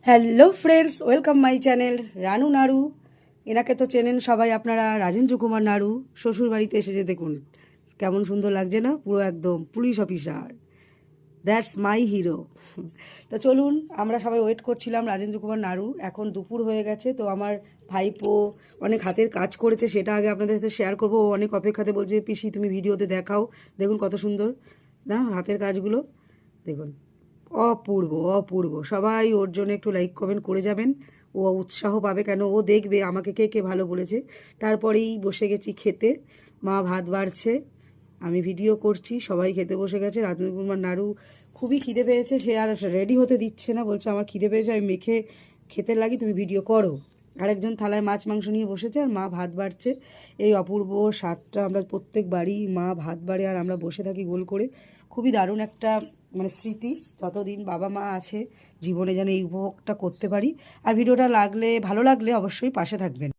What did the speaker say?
Hello friends, welcome my channel Ranu নাড়ু। এনাকে তো চেনেন সবাই আপনারা, রাজেন্দ্র কুমার নাড়ু। শ্বশুর বাড়িতে এসেছে, দেখুন কেমন সুন্দর লাগছে না, পুরো একদম police officer. That's my hero. তো চলুন, আমরা সবাই ওয়েট করছিলাম রাজেন্দ্র কুমার নাড়ু। এখন দুপুর হয়ে গেছে, তো আমার ভাইপো অনেক হাতের কাজ করেছে, সেটা আগে আপনাদের সাথে শেয়ার করবো। ও অনেক অপেক্ষাতে বলছে, পিসি তুমি ভিডিওতে দেখাও। দেখুন কত সুন্দর না হাতের কাজগুলো, দেখুন অপূর্ব অপূর্ব। সবাই ওর জন্য একটু লাইক কমেন্ট করে যাবেন, ও উৎসাহ পাবে, কেন ও দেখবে আমাকে কে কে ভালো বলেছে। তারপরেই বসে গেছি খেতে, মা ভাত বাড়ছে, আমি ভিডিও করছি, সবাই খেতে বসে গেছে। রাজেন্দ্র কুমার নাড়ু খুবই খিদে পেয়েছে, সে আর রেডি হতে দিচ্ছে না, বলছে আমার খিদে পেয়েছে, আমি মেখে খেতে লাগি, তুমি ভিডিও করো। আরেকজন থালায় মাছ মাংস নিয়ে বসেছে, আর মা ভাত বাড়ছে। এই অপূর্ব স্বাদটা আমরা প্রত্যেকবারই, মা ভাত বাড়ে আর আমরা বসে থাকি গোল করে। খুবই দারুণ একটা মানে স্মৃতি, যতদিন বাবা মা আছে জীবনে যেন এই উপভোগটা করতে পারি। আর ভিডিওটা ভালো লাগলে অবশ্যই পাশে থাকবেন।